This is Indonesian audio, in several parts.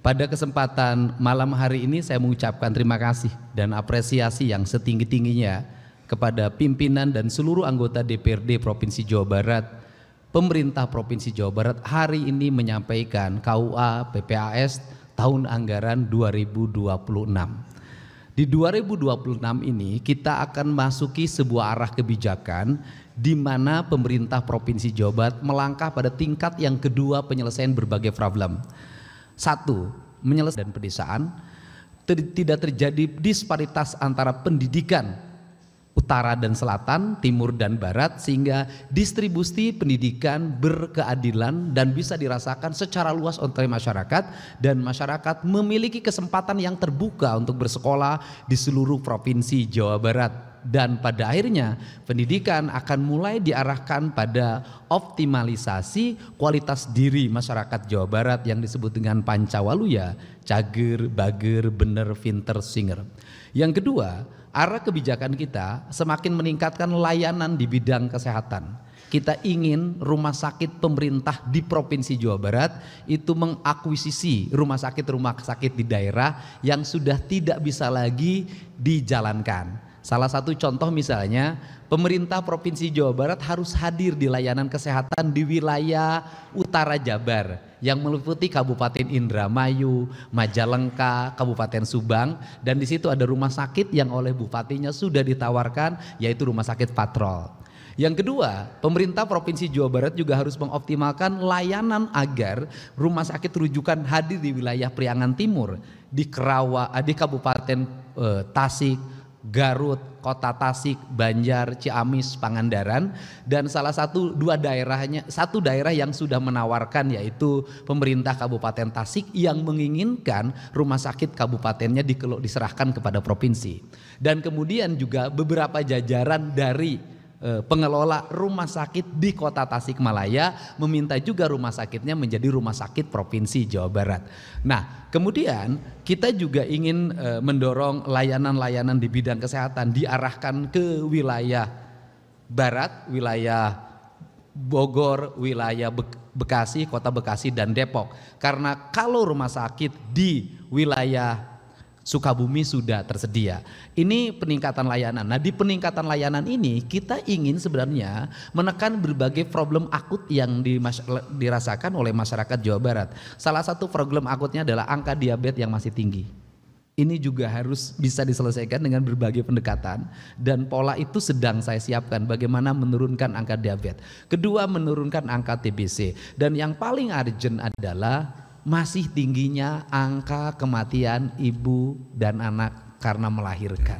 Pada kesempatan malam hari ini saya mengucapkan terima kasih dan apresiasi yang setinggi-tingginya kepada pimpinan dan seluruh anggota DPRD Provinsi Jawa Barat. Pemerintah Provinsi Jawa Barat hari ini menyampaikan KUA PPAS tahun anggaran 2026. Di 2026 ini kita akan masuki sebuah arah kebijakan di mana pemerintah Provinsi Jawa Barat melangkah pada tingkat yang kedua penyelesaian berbagai problem. Satu, menyelesaikan pedesaan, tidak terjadi disparitas antara pendidikan utara dan selatan, timur dan barat, sehingga distribusi pendidikan berkeadilan dan bisa dirasakan secara luas oleh masyarakat, dan masyarakat memiliki kesempatan yang terbuka untuk bersekolah di seluruh provinsi Jawa Barat. Dan pada akhirnya pendidikan akan mulai diarahkan pada optimalisasi kualitas diri masyarakat Jawa Barat yang disebut dengan Pancawaluya, cager, bager, bener, pinter, singer. Yang kedua, arah kebijakan kita semakin meningkatkan layanan di bidang kesehatan. Kita ingin rumah sakit pemerintah di Provinsi Jawa Barat itu mengakuisisi rumah sakit di daerah yang sudah tidak bisa lagi dijalankan. Salah satu contoh misalnya, pemerintah Provinsi Jawa Barat harus hadir di layanan kesehatan di wilayah utara Jabar yang meliputi Kabupaten Indramayu, Majalengka, Kabupaten Subang, dan di situ ada rumah sakit yang oleh bupatinya sudah ditawarkan, yaitu Rumah Sakit Patrol. Yang kedua, pemerintah Provinsi Jawa Barat juga harus mengoptimalkan layanan agar rumah sakit rujukan hadir di wilayah Priangan Timur, di Kabupaten Tasik, Garut, Kota Tasik, Banjar, Ciamis, Pangandaran, dan satu daerah yang sudah menawarkan yaitu pemerintah Kabupaten Tasik yang menginginkan rumah sakit kabupatennya diserahkan kepada provinsi. Dan kemudian juga beberapa jajaran dari pengelola rumah sakit di Kota Tasikmalaya meminta juga rumah sakitnya menjadi rumah sakit Provinsi Jawa Barat. Nah, kemudian kita juga ingin mendorong layanan-layanan di bidang kesehatan diarahkan ke wilayah Barat, wilayah Bogor, wilayah Bekasi, Kota Bekasi dan Depok. Karena kalau rumah sakit di wilayah Sukabumi sudah tersedia. Ini peningkatan layanan. Nah, di peningkatan layanan ini kita ingin sebenarnya menekan berbagai problem akut yang dirasakan oleh masyarakat Jawa Barat. Salah satu problem akutnya adalah angka diabetes yang masih tinggi. Ini juga harus bisa diselesaikan dengan berbagai pendekatan, dan pola itu sedang saya siapkan bagaimana menurunkan angka diabetes. Kedua, menurunkan angka TBC, dan yang paling urgent adalah masih tingginya angka kematian ibu dan anak karena melahirkan.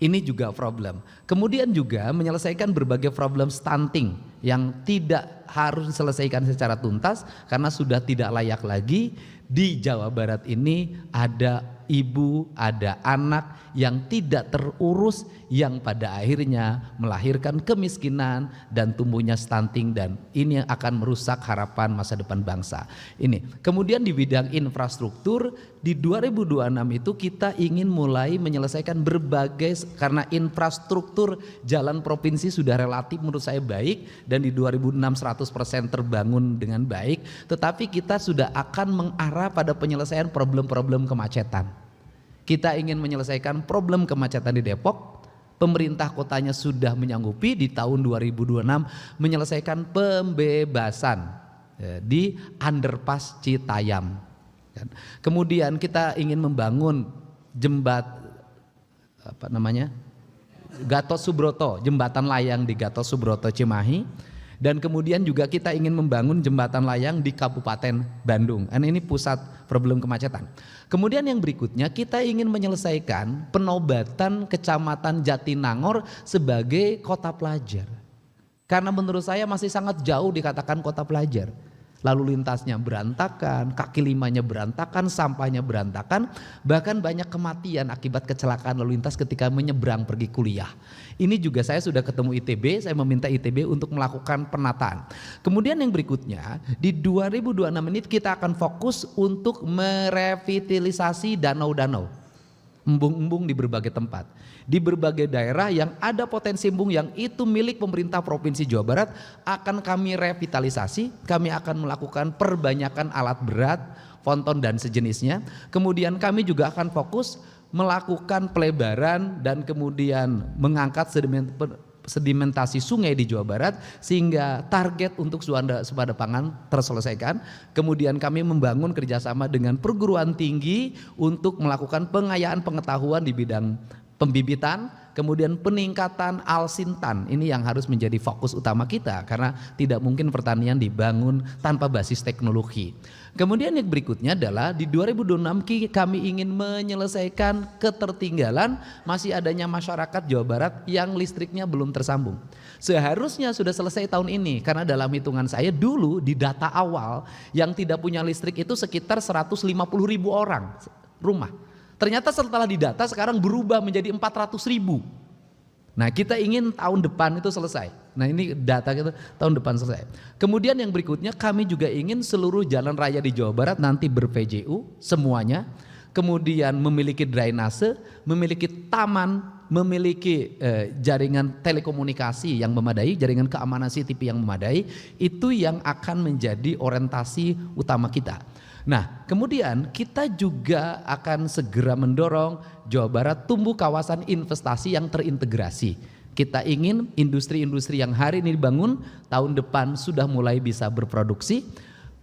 Ini juga problem. Kemudian juga menyelesaikan berbagai problem stunting yang tidak harus diselesaikan secara tuntas karena sudah tidak layak lagi. Di Jawa Barat ini ada ibu, ada anak yang tidak terurus, yang pada akhirnya melahirkan kemiskinan dan tumbuhnya stunting, dan ini yang akan merusak harapan masa depan bangsa. Ini. Kemudian di bidang infrastruktur di 2026 itu kita ingin mulai menyelesaikan berbagai, karena infrastruktur jalan provinsi sudah relatif menurut saya baik dan di 2006 100% terbangun dengan baik, tetapi kita sudah akan mengarah pada penyelesaian problem-problem kemacetan. Kita ingin menyelesaikan problem kemacetan di Depok. Pemerintah kotanya sudah menyanggupi di tahun 2026 menyelesaikan pembebasan di underpass Citayam. Kemudian kita ingin membangun Gatot Subroto, jembatan layang di Gatot Subroto Cimahi. Dan kemudian juga kita ingin membangun jembatan layang di Kabupaten Bandung. Ini pusat problem kemacetan. Kemudian yang berikutnya kita ingin menyelesaikan penobatan Kecamatan Jatinangor sebagai kota pelajar. Karena menurut saya masih sangat jauh dikatakan kota pelajar. Lalu lintasnya berantakan, kaki limanya berantakan, sampahnya berantakan, bahkan banyak kematian akibat kecelakaan lalu lintas ketika menyeberang pergi kuliah. Ini juga saya sudah ketemu ITB, saya meminta ITB untuk melakukan penataan. Kemudian yang berikutnya di 2026 ini kita akan fokus untuk merevitalisasi danau-danau. embung-embung di berbagai tempat. Di berbagai daerah yang ada potensi embung yang itu milik pemerintah Provinsi Jawa Barat akan kami revitalisasi, kami akan melakukan perbanyakan alat berat, ponton dan sejenisnya. Kemudian kami juga akan fokus melakukan pelebaran dan kemudian mengangkat sedimentasi sungai di Jawa Barat sehingga target untuk swasembada pangan terselesaikan. Kemudian kami membangun kerjasama dengan perguruan tinggi untuk melakukan pengayaan pengetahuan di bidang pembibitan, kemudian peningkatan alsintan. Ini yang harus menjadi fokus utama kita karena tidak mungkin pertanian dibangun tanpa basis teknologi. Kemudian yang berikutnya adalah di 2026 kami ingin menyelesaikan ketertinggalan masih adanya masyarakat Jawa Barat yang listriknya belum tersambung. Seharusnya sudah selesai tahun ini karena dalam hitungan saya dulu di data awal yang tidak punya listrik itu sekitar 150.000 orang rumah. Ternyata setelah didata sekarang berubah menjadi 400.000. Nah kita ingin tahun depan itu selesai. Nah ini data kita tahun depan selesai. Kemudian yang berikutnya kami juga ingin seluruh jalan raya di Jawa Barat nanti ber-PJU semuanya. Kemudian memiliki drainase, memiliki taman, memiliki jaringan telekomunikasi yang memadai, jaringan keamanan CCTV yang memadai. Itu yang akan menjadi orientasi utama kita. Nah kemudian kita juga akan segera mendorong Jawa Barat tumbuh kawasan investasi yang terintegrasi. Kita ingin industri-industri yang hari ini dibangun tahun depan sudah mulai bisa berproduksi.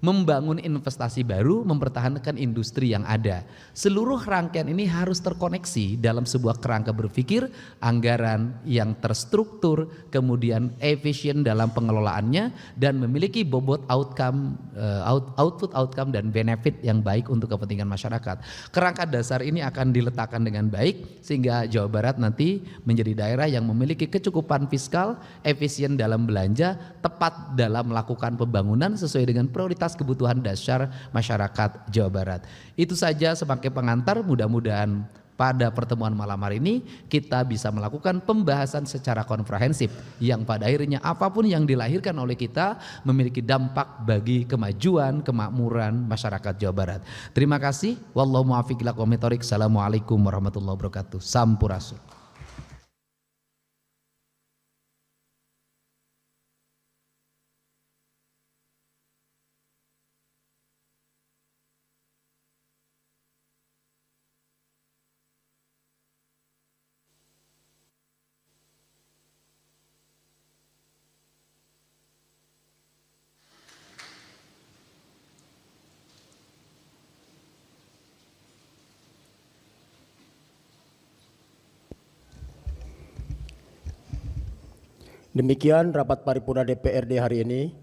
Membangun investasi baru, mempertahankan industri yang ada. Seluruh rangkaian ini harus terkoneksi dalam sebuah kerangka berpikir, anggaran yang terstruktur, kemudian efisien dalam pengelolaannya dan memiliki bobot output outcome dan benefit yang baik untuk kepentingan masyarakat. Kerangka dasar ini akan diletakkan dengan baik sehingga Jawa Barat nanti menjadi daerah yang memiliki kecukupan fiskal, efisien dalam belanja, tepat dalam melakukan pembangunan sesuai dengan prioritas kebutuhan dasar masyarakat Jawa Barat. Itu saja sebagai pengantar, mudah-mudahan pada pertemuan malam hari ini kita bisa melakukan pembahasan secara komprehensif yang pada akhirnya apapun yang dilahirkan oleh kita memiliki dampak bagi kemajuan, kemakmuran masyarakat Jawa Barat. Terima kasih. Wallahu muwaffiq ila aqwamit thoriq. Assalamualaikum warahmatullahi wabarakatuh. Sampurasun. Demikian rapat paripurna DPRD hari ini.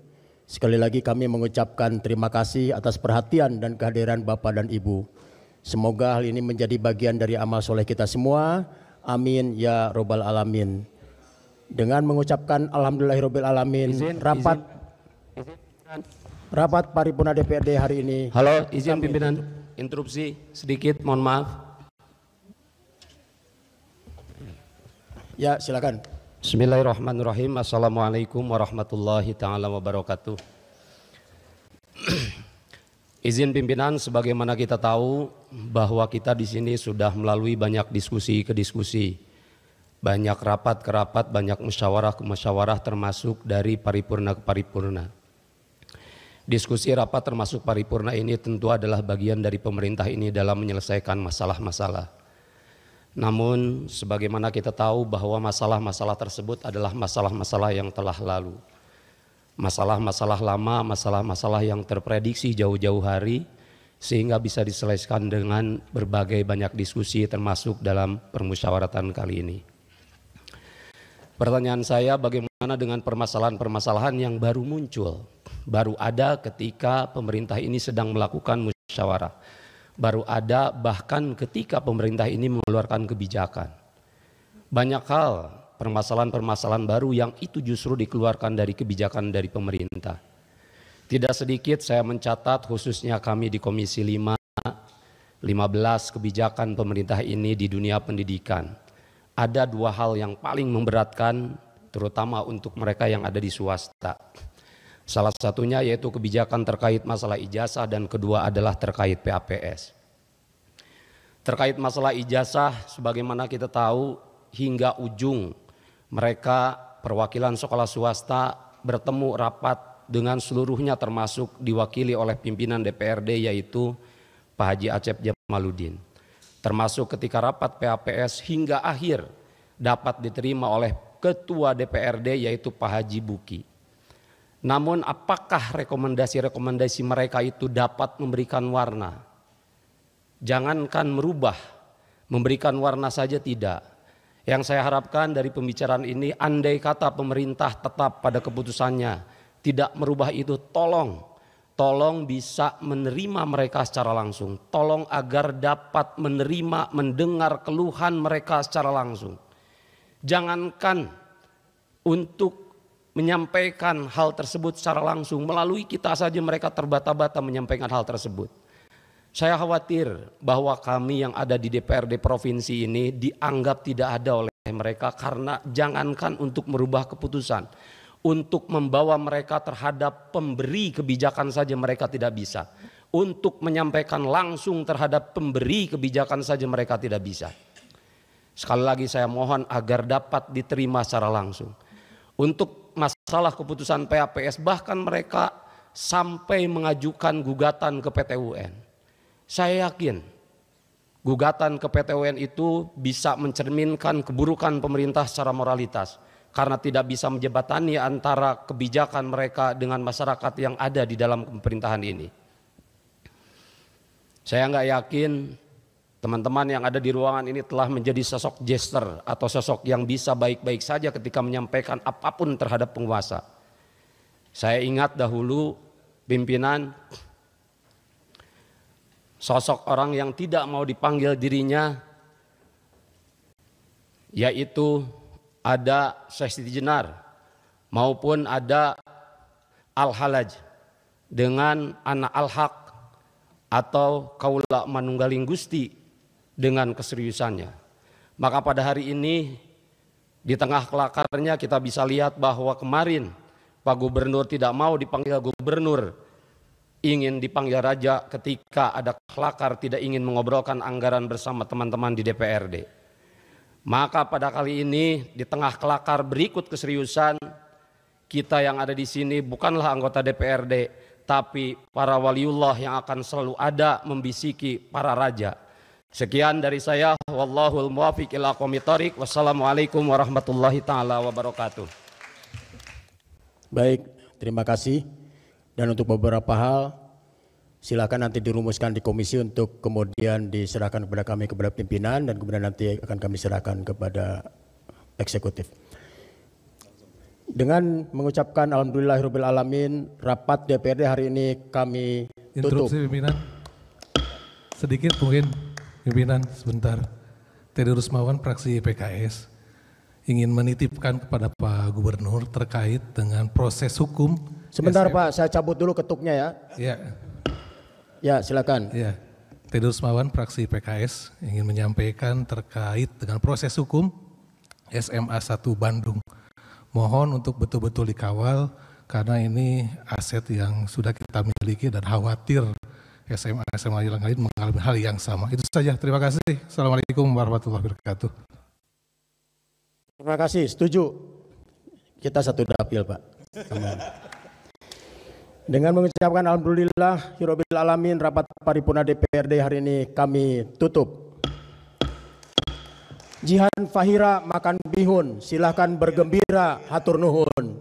Sekali lagi kami mengucapkan terima kasih atas perhatian dan kehadiran Bapak dan Ibu. Semoga hal ini menjadi bagian dari amal soleh kita semua. Amin ya robbal alamin. Dengan mengucapkan alhamdulillahirabbil alamin, rapat paripurna DPRD hari ini. Halo, izin pimpinan interupsi sedikit, mohon maaf. Ya, silakan. Bismillahirrahmanirrahim. Assalamualaikum warahmatullahi ta'ala wabarakatuh. Izin pimpinan, sebagaimana kita tahu bahwa kita di sini sudah melalui banyak diskusi ke diskusi, banyak rapat ke rapat, banyak musyawarah ke musyawarah, termasuk dari paripurna ke paripurna. Diskusi rapat termasuk paripurna ini tentu adalah bagian dari pemerintah ini dalam menyelesaikan masalah-masalah. Namun sebagaimana kita tahu bahwa masalah-masalah tersebut adalah masalah-masalah yang telah lalu. Masalah-masalah lama, masalah-masalah yang terprediksi jauh-jauh hari sehingga bisa diselesaikan dengan berbagai banyak diskusi termasuk dalam permusyawaratan kali ini. Pertanyaan saya, bagaimana dengan permasalahan-permasalahan yang baru muncul, baru ada ketika pemerintah ini sedang melakukan musyawarah, baru ada bahkan ketika pemerintah ini mengeluarkan kebijakan. Banyak hal, permasalahan-permasalahan baru yang itu justru dikeluarkan dari kebijakan dari pemerintah. Tidak sedikit saya mencatat, khususnya kami di Komisi 5, 15 kebijakan pemerintah ini di dunia pendidikan. Ada dua hal yang paling memberatkan, terutama untuk mereka yang ada di swasta. Salah satunya yaitu kebijakan terkait masalah ijazah dan kedua adalah terkait PAPS. Terkait masalah ijazah, sebagaimana kita tahu hingga ujung mereka perwakilan sekolah swasta bertemu rapat dengan seluruhnya termasuk diwakili oleh pimpinan DPRD yaitu Pak Haji Acep Jamaluddin. Termasuk ketika rapat PAPS hingga akhir dapat diterima oleh Ketua DPRD yaitu Pak Haji Buki. Namun apakah rekomendasi-rekomendasi mereka itu dapat memberikan warna? Jangankan merubah, memberikan warna saja tidak. Yang saya harapkan dari pembicaraan ini, andai kata pemerintah tetap pada keputusannya, tidak merubah itu, tolong bisa menerima mereka secara langsung. Tolong agar dapat menerima, mendengar keluhan mereka secara langsung. Jangankan untuk menyampaikan hal tersebut secara langsung, melalui kita saja mereka terbata-bata menyampaikan hal tersebut. Saya khawatir bahwa kami yang ada di DPRD provinsi ini dianggap tidak ada oleh mereka karena jangankan untuk merubah keputusan, untuk membawa mereka terhadap pemberi kebijakan saja mereka tidak bisa. Untuk menyampaikan langsung terhadap pemberi kebijakan saja mereka tidak bisa. Sekali lagi saya mohon agar dapat diterima secara langsung. Untuk masalah keputusan PAPS bahkan mereka sampai mengajukan gugatan ke PT UN. Saya yakin gugatan ke PT UN itu bisa mencerminkan keburukan pemerintah secara moralitas karena tidak bisa menjembatani antara kebijakan mereka dengan masyarakat yang ada di dalam pemerintahan ini. Saya nggak yakin teman-teman yang ada di ruangan ini telah menjadi sosok jester atau sosok yang bisa baik-baik saja ketika menyampaikan apapun terhadap penguasa. Saya ingat dahulu pimpinan sosok orang yang tidak mau dipanggil dirinya, yaitu ada Syekh Siti Jenar maupun ada Al-Halaj dengan anak Al-Haq atau Kaula Manunggaling Gusti dengan keseriusannya. Maka pada hari ini di tengah kelakarnya kita bisa lihat bahwa kemarin Pak Gubernur tidak mau dipanggil gubernur, ingin dipanggil raja ketika ada kelakar, tidak ingin mengobrolkan anggaran bersama teman-teman di DPRD. Maka pada kali ini di tengah kelakar berikut keseriusan, kita yang ada di sini bukanlah anggota DPRD, tapi para waliullah yang akan selalu ada membisiki para raja. Sekian dari saya, wallahul muwaffiq ila aqwamit thoriq. Wassalamualaikum warahmatullahi taala wabarakatuh. Baik, terima kasih. Dan untuk beberapa hal silakan nanti dirumuskan di komisi untuk kemudian diserahkan kepada kami, kepada pimpinan, dan kemudian nanti akan kami serahkan kepada eksekutif. Dengan mengucapkan alhamdulillahirabbil alamin, rapat DPRD hari ini kami tutup. Interupsi pimpinan. Sedikit mungkin pimpinan sebentar. Teddy Rusmawan fraksi PKS ingin menitipkan kepada Pak Gubernur terkait dengan proses hukum. Sebentar Pak, saya cabut dulu ketuknya ya. Ya. Ya, silakan. Ya. Teddy Rusmawan fraksi PKS ingin menyampaikan terkait dengan proses hukum SMA 1 Bandung. Mohon untuk betul-betul dikawal karena ini aset yang sudah kita miliki dan khawatir SMA yang lain mengalami hal yang sama. Itu saja, terima kasih. Assalamualaikum warahmatullahi wabarakatuh. Terima kasih, setuju. Kita satu dapil Pak. Amin. Dengan mengucapkan alhamdulillahirabbil alamin, rapat paripurna DPRD hari ini kami tutup. Jihan Fahira makan bihun, silahkan bergembira, hatur nuhun.